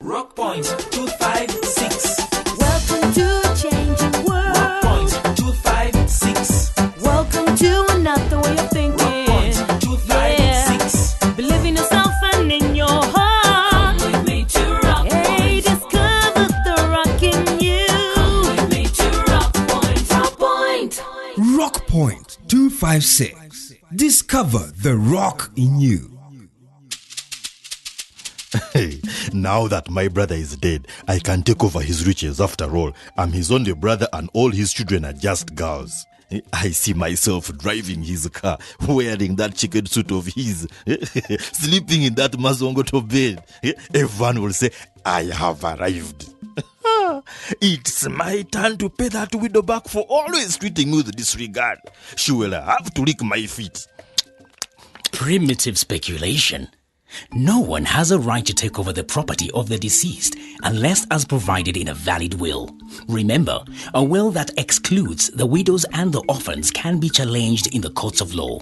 Rock Point 256. Welcome to a changing world. Rock Point 256. Welcome to another way of thinking. Rock Point 256. Yeah. Believe in yourself and in your heart. Come with me to Rock Hey, Point. discover the rock in you. Come with me to Rock Point. Rock Point. Rock Point 256. Discover the rock in you. Hey, now that my brother is dead, I can take over his riches. After all, I'm his only brother and all his children are just girls. I see myself driving his car, wearing that chicken suit of his, sleeping in that mazongoto bed. Everyone will say, I have arrived. It's my turn to pay that widow back for always treating me with disregard. She will have to lick my feet. Primitive speculation. No one has a right to take over the property of the deceased unless as provided in a valid will. Remember, a will that excludes the widows and the orphans can be challenged in the courts of law.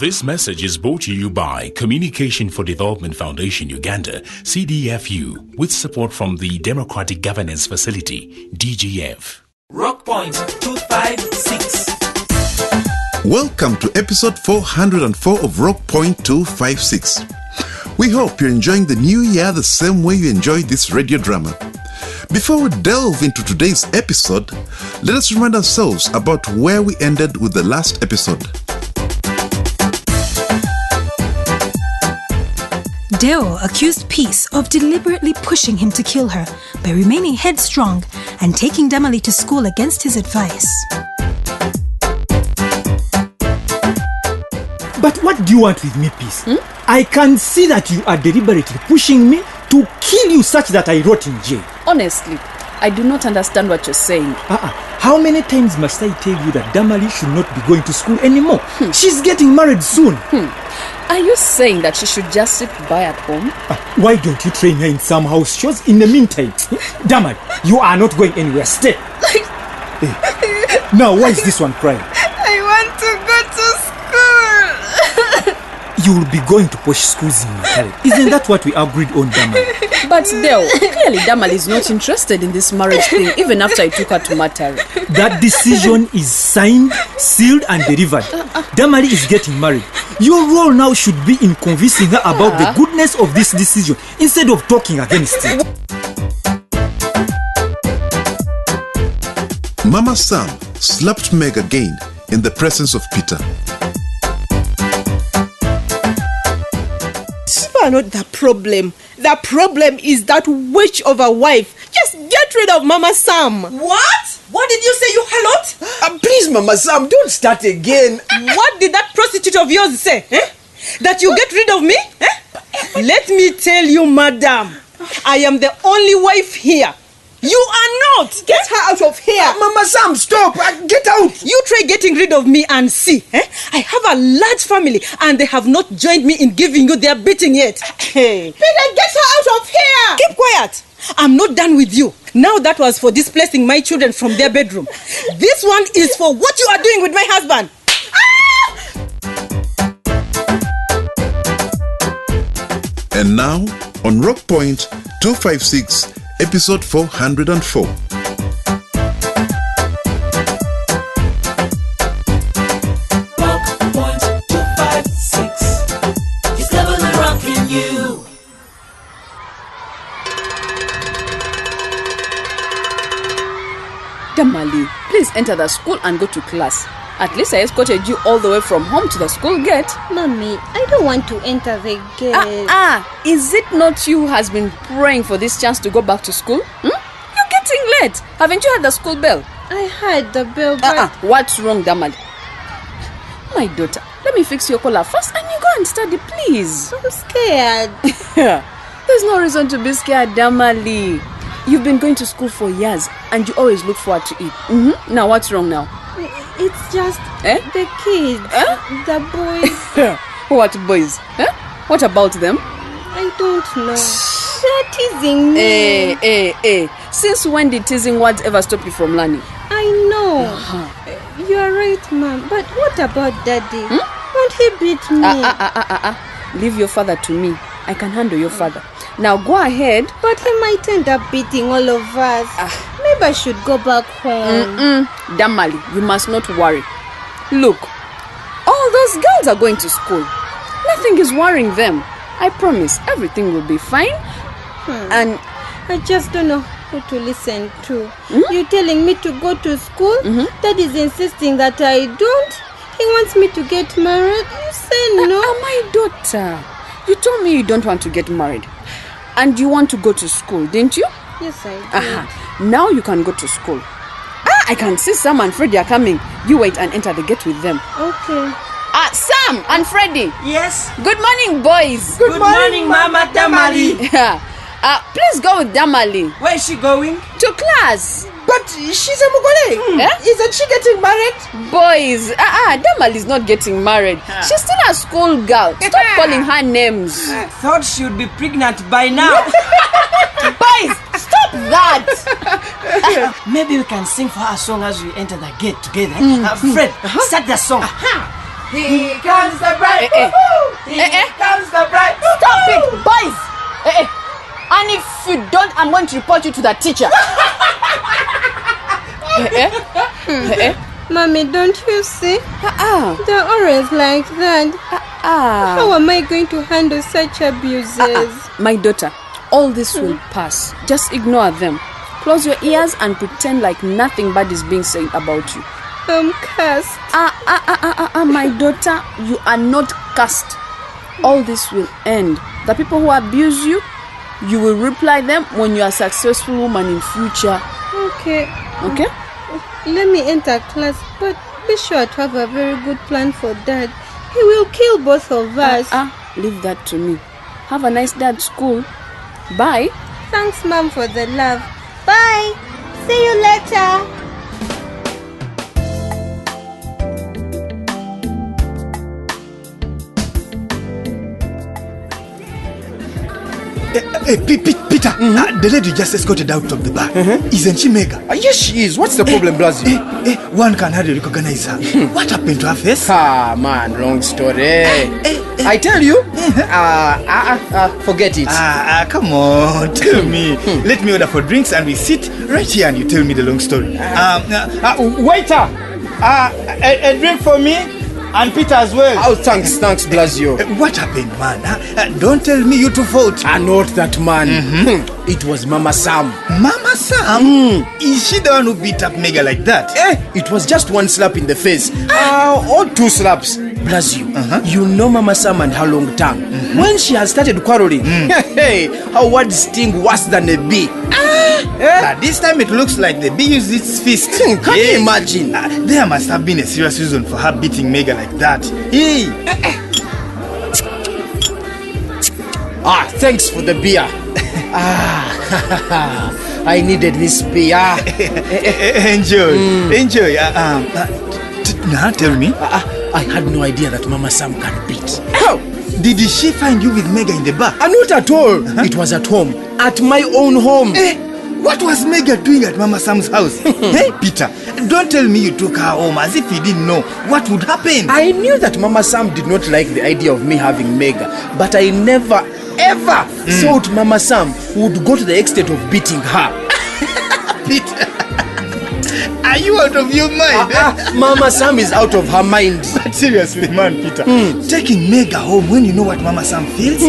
This message is brought to you by Communication for Development Foundation Uganda, CDFU, with support from the Democratic Governance Facility, DGF. Rock Point 256. Welcome to episode 404 of Rock Point 256. We hope you're enjoying the new year the same way you enjoyed this radio drama. Before we delve into today's episode, let us remind ourselves about where we ended with the last episode. Deo accused Peace of deliberately pushing him to kill her by remaining headstrong and taking Damalie to school against his advice. But what do you want with me, Peace? I can see that you are deliberately pushing me to kill you such that I rot in jail. Honestly, I do not understand what you're saying. How many times must I tell you that Damalie should not be going to school anymore? She's getting married soon. Are you saying that she should just sit by at home? Why don't you train her in some house chores in the meantime? Damalie, you are not going anywhere. Stay. Now, why is this one crying? I want to go to school. You will be going to posh schools in Matari. Isn't that what we agreed on, Damalie? But Deo, clearly Damalie is not interested in this marriage thing even after I took her to Matari. That decision is signed, sealed and delivered. Damalie is getting married. Your role now should be in convincing her about the goodness of this decision instead of talking against it. Mama Sam slapped Meg again in the presence of Peter. You are not the problem. The problem is that witch of a wife. Just get rid of Mama Sam. What? What did you say, you harlot? Please, Mama Sam, don't start again. What did that prostitute of yours say? That you get rid of me? Let me tell you, madam, I am the only wife here. You are not. Get her out of here. Mama Sam, stop. Get out. You try getting rid of me and see. I have a large family and they have not joined me in giving you their beating yet. Peter, get her out of here. Keep quiet. I'm not done with you. Now that was for displacing my children from their bedroom. This one is for what you are doing with my husband. And now, on Rock Point 256, episode 404. Rock Point 256. Discover the rock in you. Damalie, please enter the school and go to class. At least I escorted you all the way from home to the school gate. Mommy, I don't want to enter the gate. Is it not you who has been praying for this chance to go back to school? You're getting late. Haven't you heard the school bell? I heard the bell, but... What's wrong, Damalie? My daughter, let me fix your collar first and you go and study, please. I'm scared. There's no reason to be scared, Damalie. You've been going to school for years and you always look forward to it. Now, what's wrong now? It's just the kids, the boys. What boys? What about them? I don't know. They're teasing me. Since when did teasing words ever stop you from learning? I know. You're right, Mom. But what about Daddy? Won't he beat me? Leave your father to me. I can handle your father. Now go ahead. But he might end up beating all of us. Maybe I should go back home. Damalie, you must not worry. Look, all those girls are going to school. Nothing is worrying them. I promise everything will be fine. And I just don't know who to listen to. You telling me to go to school? Dad is insisting that I don't. He wants me to get married. You say no. My daughter, you told me you don't want to get married. And you want to go to school, didn't you? Yes, I did. Now you can go to school. I can see Sam and Freddy are coming. You wait and enter the gate with them. Okay. Sam and Freddy. Yes. Good morning, boys. Good morning, Mama Damalie. Please go with Damalie. Where is she going? To class. But she's a Mugole. Isn't she getting married? Boys, Damalie is not getting married. She's still a school girl. Stop calling her names. I thought she would be pregnant by now. Boys, stop that. Maybe we can sing for her a song as we enter the gate together. Fred, start the song. Here comes the bride. Here comes the bride. Stop it, boys. And if you don't, I'm going to report you to the teacher. Mommy, don't you see? They're always like that. How am I going to handle such abuses? My daughter, all this will pass. Just ignore them. Close your ears and pretend like nothing bad is being said about you. I'm cursed. My daughter, you are not cursed. All this will end. The people who abuse you, you will reply them when you are a successful woman in future. Okay. Okay? Let me enter class, but be sure to have a very good plan for Dad. He will kill both of us. Leave that to me. Have a nice day at school. Bye. Thanks, Mom, for the love. Bye. See you later. Peter, the lady just escorted out of the bar. Isn't she Mega? Yes, she is. What's the problem, Blasio? One can hardly recognize her. What happened to her face? Man, long story. I tell you, forget it. Come on, tell me. Let me order for drinks and we sit right here and you tell me the long story. Waiter, a drink for me. And Peter as well. Oh, thanks, Blasio. What happened, man? Don't tell me you two fought. Not that man. It was Mama Sam. Mama Sam? Is she the one who beat up Mega like that? It was just one slap in the face. Or two slaps. Blasio, you know Mama Sam and her long tongue. When she has started quarreling, her words sting worse than a bee. This time it looks like the bee used its fist. Can you imagine? There must have been a serious reason for her beating Mega like that. Thanks for the beer. I needed this beer. Enjoy. Now tell me. I had no idea that Mama Sam can beat. How? Did she find you with Mega in the bar? Not at all. It was at home. At my own home. What was Mega doing at Mama Sam's house? Hey, Peter, don't tell me you took her home as if you didn't know what would happen. I knew that Mama Sam did not like the idea of me having Mega, but I never, ever thought Mama Sam would go to the extent of beating her. Peter, are you out of your mind? Mama Sam is out of her mind. But seriously, man, Peter, taking Mega home when you know what Mama Sam feels,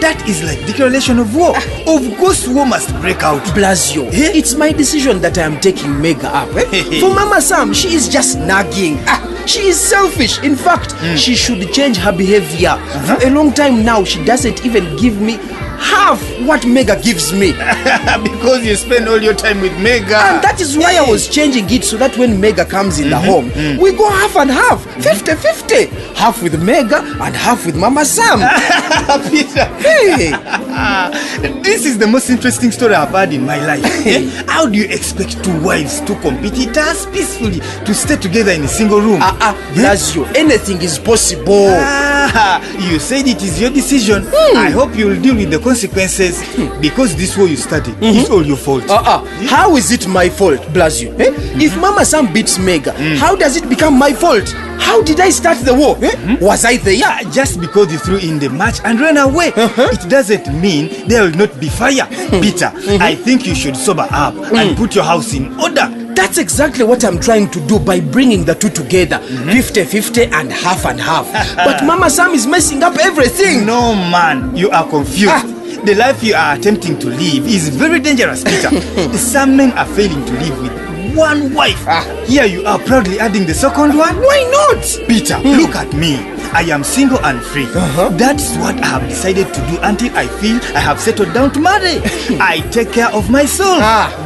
that is like declaration of war. Of course, war must break out. Blasio, it's my decision that I am taking Mega up. For Mama Sam, she is just nagging. She is selfish. In fact, she should change her behavior. For a long time now, she doesn't even give me half what Mega gives me. Because you spend all your time with Mega. And that is why I was changing it so that when Mega comes in the home, we go half and half, 50-50. Half with Mega and half with Mama Sam. Peter, this is the most interesting story I've had in my life. How do you expect two wives, two competitors peacefully to stay together in a single room? Blasio, anything is possible. You said it is your decision. I hope you'll deal with the consequences because this war you started is all your fault. How is it my fault, bless you? If Mama Sam beats Mega, how does it become my fault? How did I start the war? Was I there? Just because you threw in the match and ran away, it doesn't mean there will not be fire. Peter, I think you should sober up and put your house in order. That's exactly what I'm trying to do by bringing the two together. 50-50 and half and half. But Mama Sam is messing up everything. No, man, you are confused. The life you are attempting to live is very dangerous, Peter. Some men are failing to live with one wife. Here you are proudly adding the second one. Why not? Peter, look at me. I am single and free. That's what I have decided to do until I feel I have settled down to marry. I take care of my soul.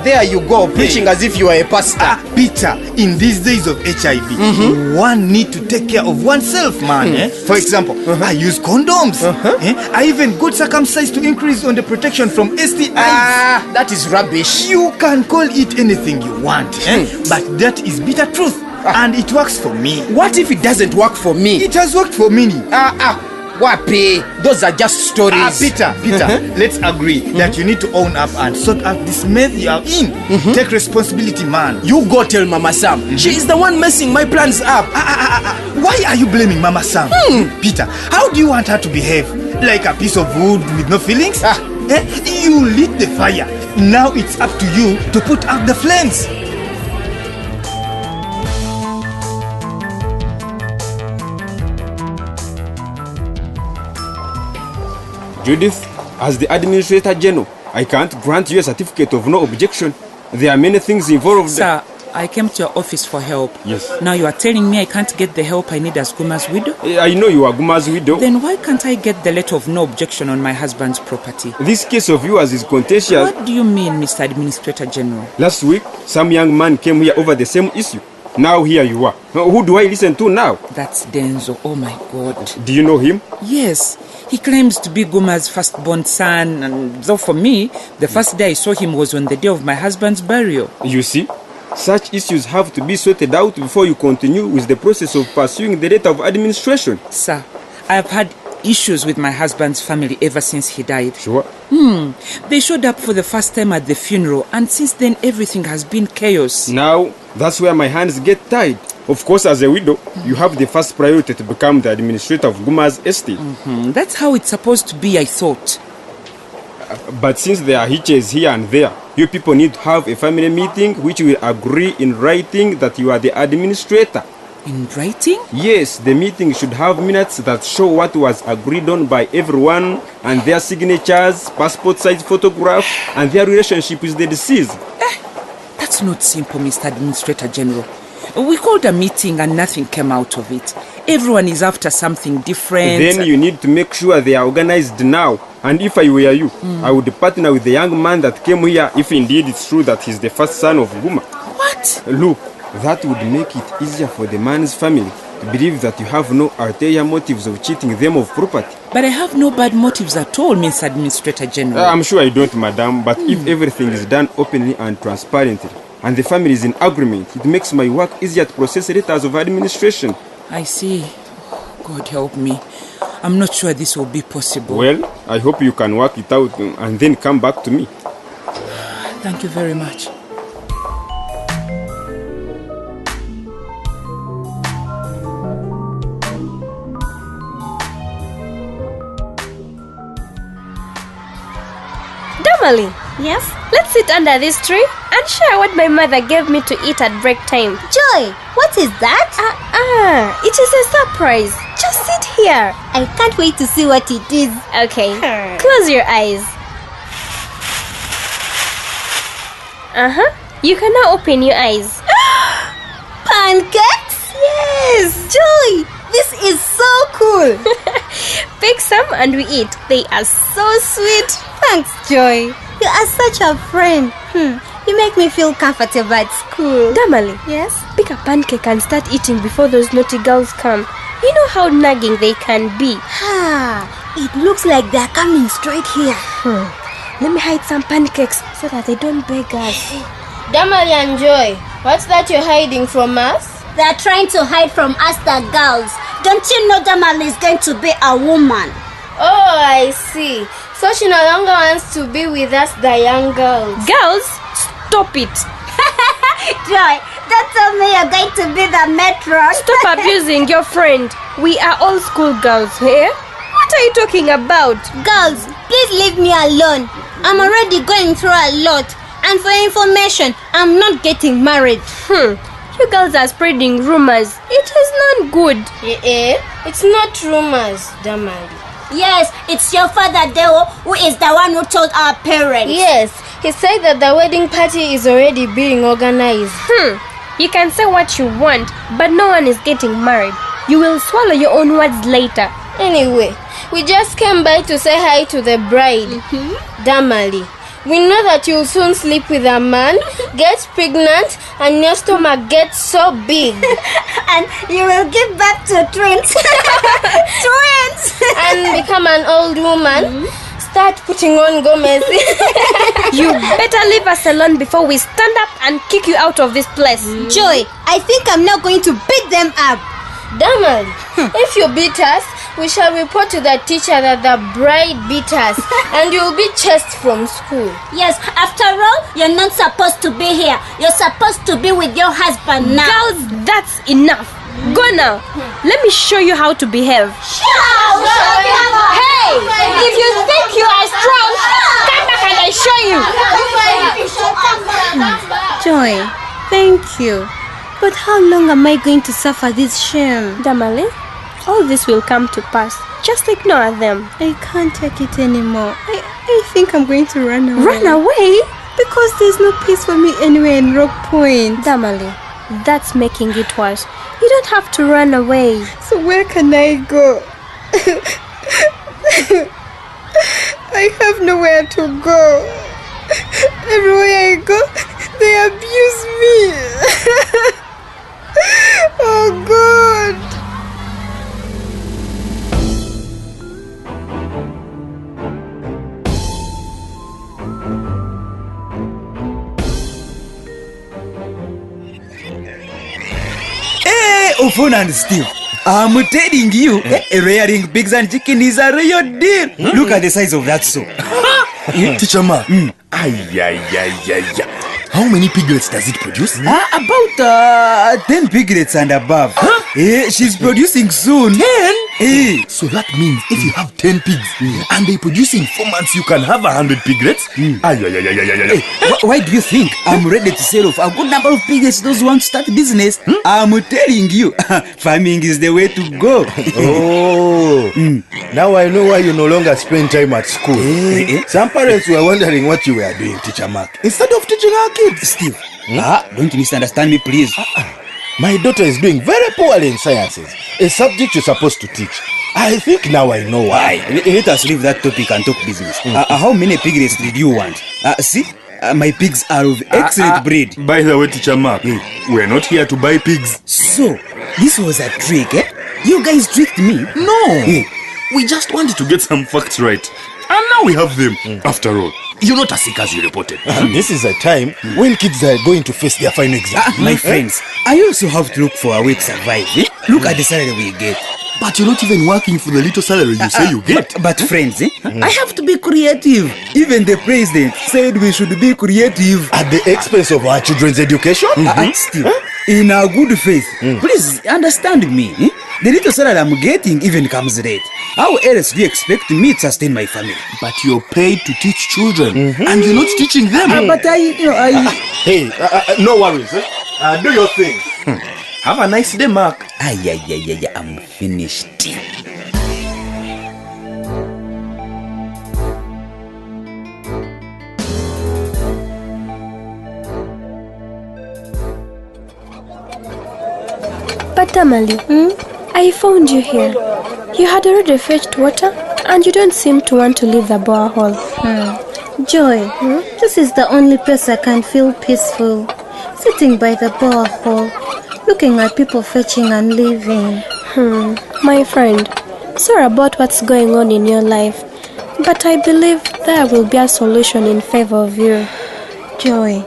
There you go, preaching as if you are a pastor. Peter, in these days of HIV, one need to take care of oneself, man. For example, I use condoms. I even got circumcised to increase on the protection from STIs. That is rubbish. You can call it anything you want, but that is bitter truth. And it works for me. What if it doesn't work for me? It has worked for me. Wapi, those are just stories. Peter, let's agree that you need to own up and sort out this mess you are in. Take responsibility, man. You go tell Mama Sam. She is the one messing my plans up. Why are you blaming Mama Sam? Peter, how do you want her to behave? Like a piece of wood with no feelings? You lit the fire. Now it's up to you to put out the flames. Judith, as the Administrator General, I can't grant you a certificate of no objection. There are many things involved. Sir, I came to your office for help. Yes. Now you are telling me I can't get the help I need as Guma's widow? I know you are Guma's widow. Then why can't I get the letter of no objection on my husband's property? This case of yours is contentious. What do you mean, Mr. Administrator General? Last week, some young man came here over the same issue. Now here you are. Who do I listen to now? That's Denzo. Oh my God. Do you know him? Yes. He claims to be Guma's firstborn son, and though for me, the first day I saw him was on the day of my husband's burial. You see, such issues have to be sorted out before you continue with the process of pursuing the letter of administration. Sir, I have had issues with my husband's family ever since he died. Sure. They showed up for the first time at the funeral, and since then everything has been chaos. Now, that's where my hands get tied. Of course, as a widow, you have the first priority to become the administrator of Guma's estate. That's how it's supposed to be, I thought. But since there are hitches here and there, you people need to have a family meeting which will agree in writing that you are the administrator. In writing? Yes, the meeting should have minutes that show what was agreed on by everyone and their signatures, passport size photograph, and their relationship with the deceased. That's not simple, Mr. Administrator General. We called a meeting and nothing came out of it. Everyone is after something different. Then you need to make sure they are organized now. And if I were you, I would partner with the young man that came here if indeed it's true that he's the first son of Guma. What? Look, that would make it easier for the man's family to believe that you have no ulterior motives of cheating them of property. But I have no bad motives at all, Mr. Administrator General. I'm sure I don't, madam, but if everything is done openly and transparently, and the family is in agreement, it makes my work easier to process letters of administration. I see. God help me. I'm not sure this will be possible. Well, I hope you can work it out and then come back to me. Thank you very much. Damalie. Yes? Let's sit under this tree and share what my mother gave me to eat at break time. Joy, what is that? It is a surprise. Just sit here. I can't wait to see what it is. Okay, close your eyes. You can now open your eyes. Pancakes? Yes! Joy, this is so cool. Pick some and we eat. They are so sweet. Thanks, Joy. You are such a friend. You make me feel comfortable at school. Damalie. Yes? Pick a pancake and start eating before those naughty girls come. You know how nagging they can be. It looks like they're coming straight here. Let me hide some pancakes so that they don't beg us. Damalie and Joy, what's that you're hiding from us? They're trying to hide from us, the girls. Don't you know Damalie is going to be a woman? Oh, I see. So she no longer wants to be with us, the young girls. Girls, stop it. Joy, don't tell me you're going to be the matron. Stop abusing your friend. We are all schoolgirls here. What are you talking about? Girls, please leave me alone. I'm already going through a lot. And for your information, I'm not getting married. You girls are spreading rumors. It is not good. It's not rumors, Damalie. Yes, it's your father, Deo, who is the one who told our parents. Yes, he said that the wedding party is already being organized. You can say what you want, but no one is getting married. You will swallow your own words later. Anyway, we just came by to say hi to the bride, Damalie. We know that you'll soon sleep with a man, get pregnant, and your stomach gets so big. And you will give birth to twins. Twins! And become an old woman. Start putting on Gomez. You better leave us alone before we stand up and kick you out of this place. Joy, I think I'm not going to beat them up. Damalie, if you beat us, we shall report to the teacher that the bride beat us and you'll be chased from school. Yes, after all, you're not supposed to be here. You're supposed to be with your husband now. Girls, that's enough. Go now. Let me show you how to behave. Hey! If you think you are strong, come back and I show you. Joy, thank you. But how long am I going to suffer this shame? Damalie, all this will come to pass. Just ignore them. I can't take it anymore. I think I'm going to run away. Run away? Because there's no peace for me anywhere in Rock Point. Damalie, that's making it worse. You don't have to run away. So where can I go? I have nowhere to go. Everywhere I go, they abuse me. Oh God. Hey, Ofwono and Steve, I'm telling you, rearing pigs and chicken is a real deal. Look at the size of that soap. Teacher Mark. How many piglets does it produce? About 10 piglets and above. She's producing soon. 10? So that means if you have 10 pigs and they produce in 4 months, you can have 100 piglets? Why do you think I'm ready to sell off a good number of piglets those who want to start business? I'm telling you, farming is the way to go. Now I know why you no longer spend time at school. Some parents were wondering what you were doing, Teacher Mark, instead of teaching our kids. Steve, don't misunderstand me, please. My daughter is doing very poorly in sciences, a subject you're supposed to teach. I think now I know why. Let us leave that topic and talk business. How many piglets did you want? See, my pigs are of excellent breed. By the way, Teacher Mark, we're not here to buy pigs. So, this was a trick, eh? You guys tricked me. No, we just wanted to get some facts right. And now we have them. After all, you're not as sick as you reported. This is a time when kids are going to face their final exam. My friends, I also have to look for a way to survive. Look at the salary we get. But you're not even working for the little salary you say you get. But friends, I have to be creative. Even the president said we should be creative. At the expense of our children's education? Still, in our good faith, please understand me. The little salary I'm getting even comes late. How else do you expect me to sustain my family? But you're paid to teach children, and you're not teaching them. But Hey, no worries. Do your thing. Have a nice day, Mark. I'm finished. But Damalie, I found you here. You had already fetched water and you don't seem to want to leave the borehole. Joy, this is the only place I can feel peaceful. Sitting by the borehole, looking at people fetching and leaving. My friend, sorry about what's going on in your life, but I believe there will be a solution in favor of you. Joy,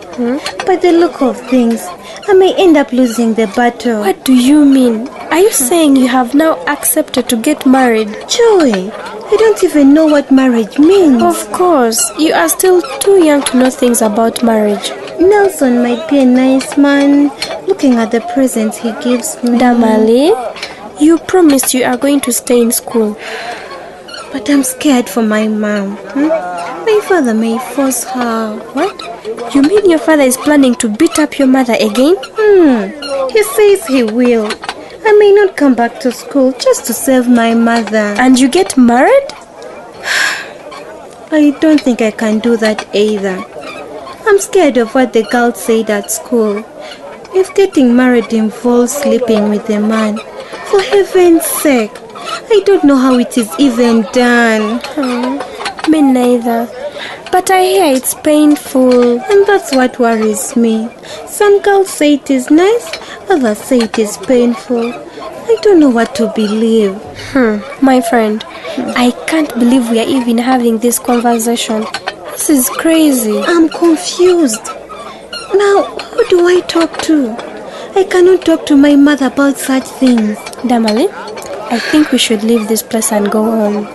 by the look of things, I may end up losing the battle. What do you mean? Are you saying you have now accepted to get married? Joy, I don't even know what marriage means. Of course, you are still too young to know things about marriage. Nelson might be a nice man, looking at the presents he gives me. Damalie, you promised you are going to stay in school. But I'm scared for my mom. My father may force her. What? You mean your father is planning to beat up your mother again? He says he will. I may not come back to school just to save my mother. And you get married? I don't think I can do that either. I'm scared of what the girls said at school. If getting married involves sleeping with a man, for heaven's sake, I don't know how it is even done. Me neither. But I hear it's painful. And that's what worries me. Some girls say it is nice, others say it is painful. I don't know what to believe. My friend, I can't believe we are even having this conversation. This is crazy. I'm confused. Now, who do I talk to? I cannot talk to my mother about such things. Damalie, I think we should leave this place and go home.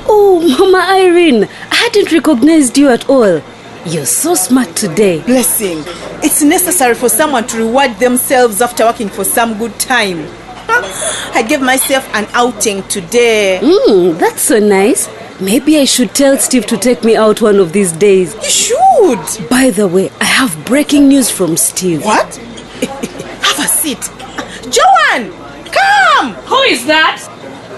Oh, Mama Irene, I hadn't recognized you at all. You're so smart today. Blessing. It's necessary for someone to reward themselves after working for some good time. I gave myself an outing today. That's so nice. Maybe I should tell Steve to take me out one of these days. You should. By the way, I have breaking news from Steve. What? Have a seat. Joanne, come. Who is that?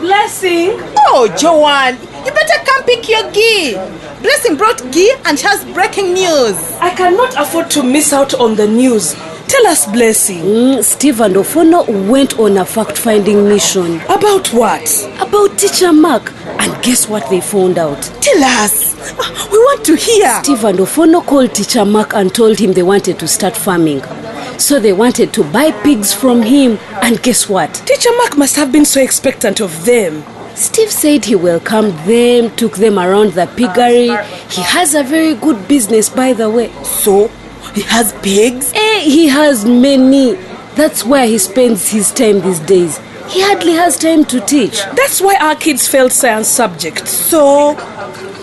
Blessing. Oh, Joanne, you better come pick your ghee. Blessing brought ghee and has breaking news. I cannot afford to miss out on the news. Tell us, Blessing. Steve and Ofwono went on a fact-finding mission. About what? About Teacher Mark. And guess what they found out? Tell us. We want to hear. Steve and Ofwono called Teacher Mark and told him they wanted to start farming. So they wanted to buy pigs from him. And guess what? Teacher Mark must have been so expectant of them. Steve said he welcomed them, took them around the piggery. He has a very good business, by the way. So, he has pigs? He has many. That's where he spends his time these days. He hardly has time to teach. That's why our kids failed science subjects. So,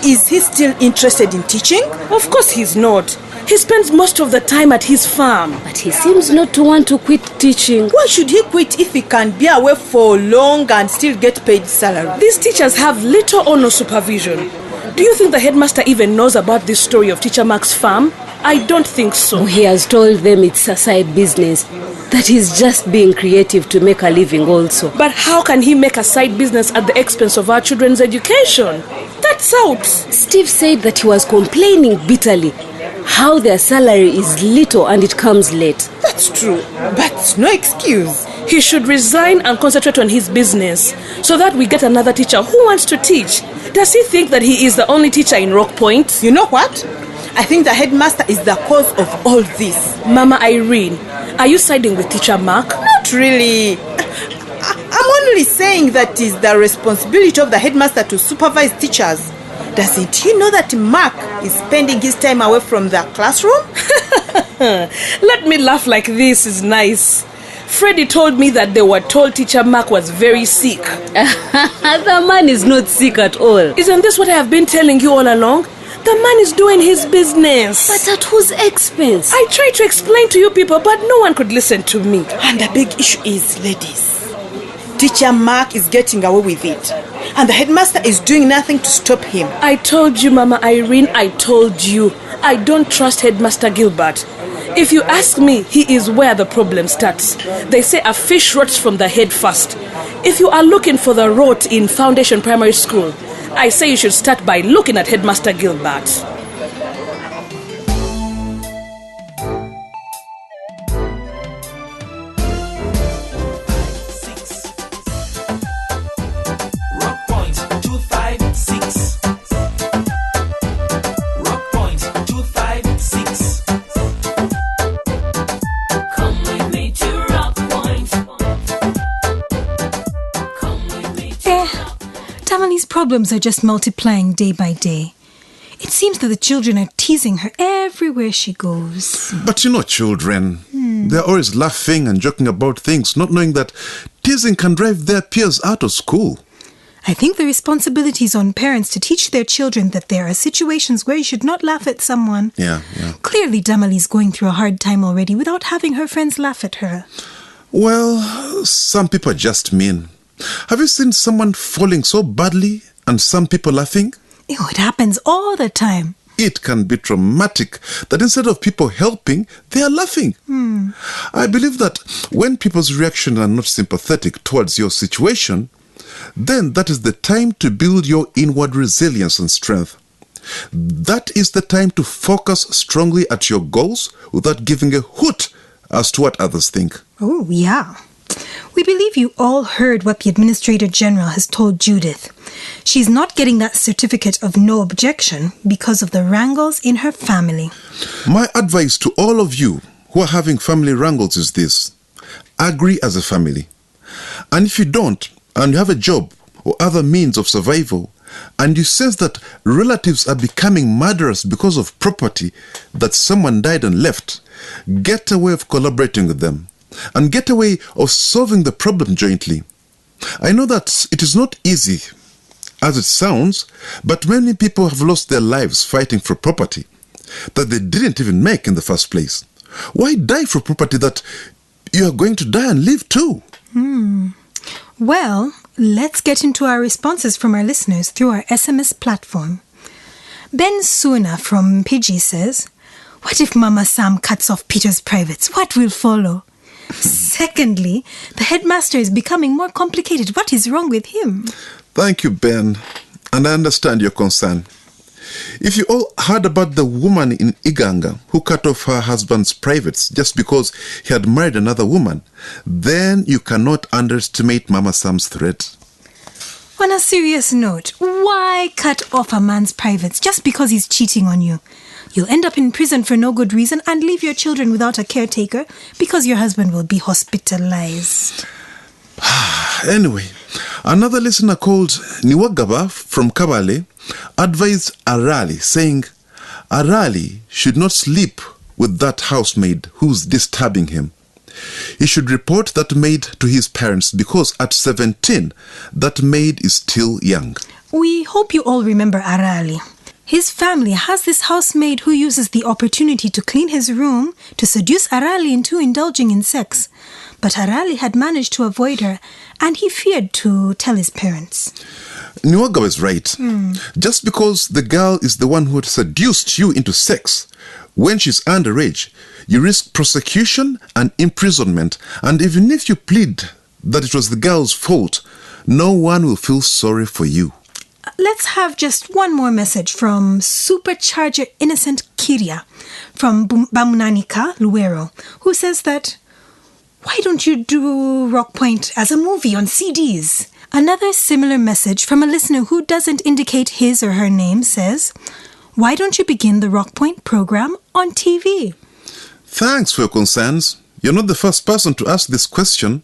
is he still interested in teaching? Of course he's not. He spends most of the time at his farm. But he seems not to want to quit teaching. Why should he quit if he can be away for long and still get paid salary? These teachers have little or no supervision. Do you think the headmaster even knows about this story of Teacher Mark's farm? I don't think so. He has told them it's a side business, that he's just being creative to make a living also. But how can he make a side business at the expense of our children's education? That's out. Steve said that he was complaining bitterly how their salary is little and it comes late. That's true, but no excuse. He should resign and concentrate on his business so that we get another teacher who wants to teach. Does he think that he is the only teacher in Rock Point? You know what? I think the headmaster is the cause of all this. Mama Irene, are you siding with Teacher Mark? Not really. I'm only saying that is the responsibility of the headmaster to supervise teachers. Doesn't he know that Mark is spending his time away from the classroom? Let me laugh like this is nice. Freddie told me that they were told Teacher Mark was very sick. The man is not sick at all. Isn't this what I have been telling you all along? The man is doing his business. But at whose expense? I tried to explain to you people, but no one could listen to me. And the big issue is, ladies, Teacher Mark is getting away with it. And the headmaster is doing nothing to stop him. I told you, Mama Irene, I told you. I don't trust Headmaster Gilbert. If you ask me, he is where the problem starts. They say a fish rots from the head first. If you are looking for the rot in Foundation Primary School, I say you should start by looking at Headmaster Gilbert. Damale's problems are just multiplying day by day. It seems that the children are teasing her everywhere she goes. But you know children, they're always laughing and joking about things, not knowing that teasing can drive their peers out of school. I think the responsibility is on parents to teach their children that there are situations where you should not laugh at someone. Yeah. Clearly, Damale's going through a hard time already without having her friends laugh at her. Well, some people are just mean. Have you seen someone falling so badly and some people laughing? It happens all the time. It can be traumatic that instead of people helping, they are laughing. I believe that when people's reactions are not sympathetic towards your situation, then that is the time to build your inward resilience and strength. That is the time to focus strongly at your goals without giving a hoot as to what others think. Oh, yeah. We believe you all heard what the Administrator General has told Judith. She's not getting that certificate of no objection because of the wrangles in her family. My advice to all of you who are having family wrangles is this: agree as a family. And if you don't, and you have a job or other means of survival, and you sense that relatives are becoming murderous because of property that someone died and left, get a way of collaborating with them and get a way of solving the problem jointly. I know that it is not easy, as it sounds, but many people have lost their lives fighting for property that they didn't even make in the first place. Why die for property that you are going to die and leave too? Well, let's get into our responses from our listeners through our SMS platform. Ben Suna from Pidgey says, "What if Mama Sam cuts off Peter's privates? What will follow?" Secondly, the headmaster is becoming more complicated. What is wrong with him? Thank you, Ben, and I understand your concern. If you all heard about the woman in Iganga who cut off her husband's privates just because he had married another woman, then you cannot underestimate Mama Sam's threat. On a serious note, why cut off a man's privates just because he's cheating on you? You'll end up in prison for no good reason and leave your children without a caretaker because your husband will be hospitalized. Anyway, another listener called Niwagaba from Kabale advised Arali, saying Arali should not sleep with that housemaid who's disturbing him. He should report that maid to his parents because at 17, that maid is still young. We hope you all remember Arali. His family has this housemaid who uses the opportunity to clean his room to seduce Arali into indulging in sex. But Arali had managed to avoid her, and he feared to tell his parents. Niwaga was right. Just because the girl is the one who had seduced you into sex, when she's underage, you risk prosecution and imprisonment. And even if you plead that it was the girl's fault, no one will feel sorry for you. Let's have just one more message from Supercharger Innocent Kiria from Bamunanika, Luero, who says that, "Why don't you do Rock Point as a movie on CDs?" Another similar message from a listener who doesn't indicate his or her name says, "Why don't you begin the Rock Point program on TV?" Thanks for your concerns. You're not the first person to ask this question.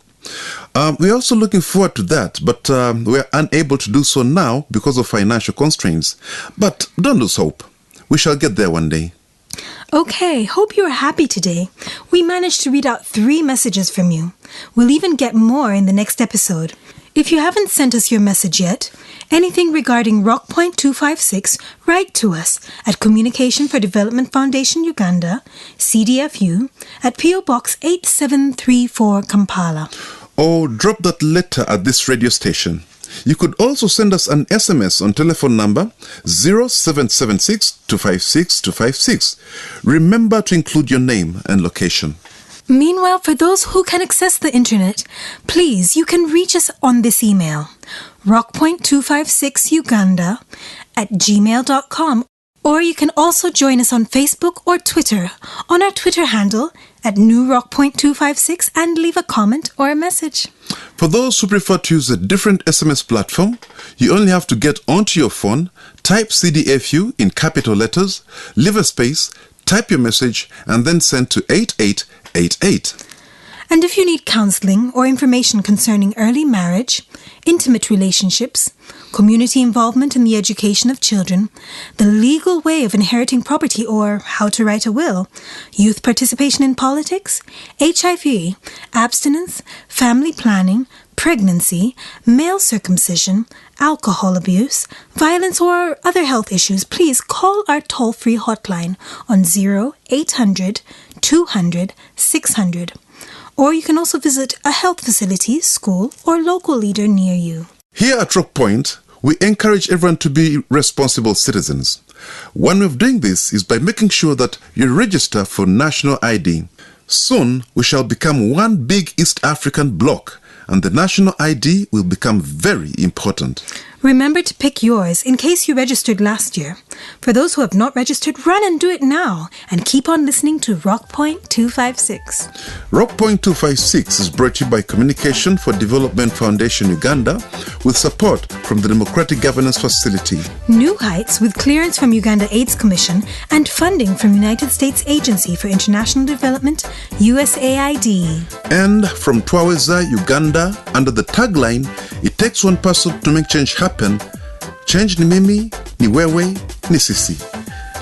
We're also looking forward to that, but we're unable to do so now because of financial constraints. But don't lose hope. We shall get there one day. Okay, hope you're happy today. We managed to read out 3 messages from you. We'll even get more in the next episode. If you haven't sent us your message yet, anything regarding Rock Point 256, write to us at Communication for Development Foundation Uganda, CDFU, at PO Box 8734 Kampala. Or drop that letter at this radio station. You could also send us an SMS on telephone number 0776 256 256. Remember to include your name and location. Meanwhile, for those who can access the internet, please, you can reach us on this email, rockpoint256uganda@gmail.com, or you can also join us on Facebook or Twitter on our Twitter handle at newrockpoint256 and leave a comment or a message. For those who prefer to use a different SMS platform, you only have to get onto your phone, type CDFU in capital letters, leave a space, type your message, and then send to 8888. And if you need counseling or information concerning early marriage, intimate relationships, community involvement in the education of children, the legal way of inheriting property or how to write a will, youth participation in politics, HIV, abstinence, family planning, pregnancy, male circumcision, alcohol abuse, violence or other health issues, please call our toll-free hotline on 0800 200 600. Or you can also visit a health facility, school, or local leader near you. Here at Rock Point, we encourage everyone to be responsible citizens. One way of doing this is by making sure that you register for national ID. Soon, we shall become one big East African bloc, and the national ID will become very important. Remember to pick yours in case you registered last year. For those who have not registered, run and do it now and keep on listening to Rock Point 256. Rock Point 256 is brought to you by Communication for Development Foundation Uganda with support from the Democratic Governance Facility. New Heights with clearance from Uganda AIDS Commission and funding from United States Agency for International Development, USAID. And from Twaweza, Uganda, under the tagline, "It takes one person to make change happen. Change ni mimi, ni wewe, ni sisi.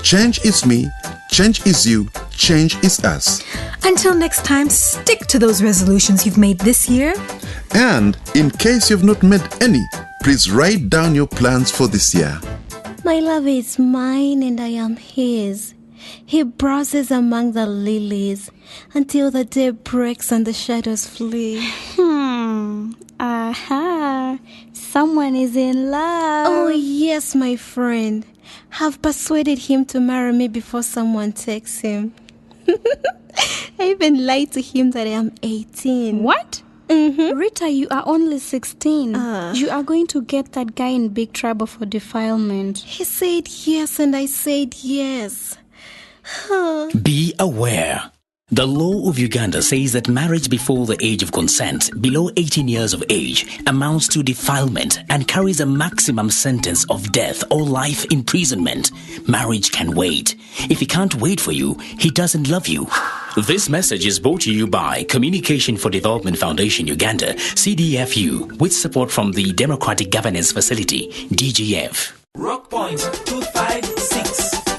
Change is me, change is you, change is us." Until next time, stick to those resolutions you've made this year. And in case you've not made any, please write down your plans for this year. My love is mine and I am his. He browses among the lilies until the day breaks and the shadows flee. Aha. Someone is in love. Oh, yes, my friend. Have persuaded him to marry me before someone takes him. I even lied to him that I am 18. What? Mm-hmm. Rita, you are only 16. You are going to get that guy in big trouble for defilement. He said yes and I said yes. Be aware. The law of Uganda says that marriage before the age of consent, below 18 years of age, amounts to defilement and carries a maximum sentence of death or life imprisonment. Marriage can wait. If he can't wait for you, he doesn't love you. This message is brought to you by Communication for Development Foundation Uganda, CDFU, with support from the Democratic Governance Facility, DGF. Rock Point 256.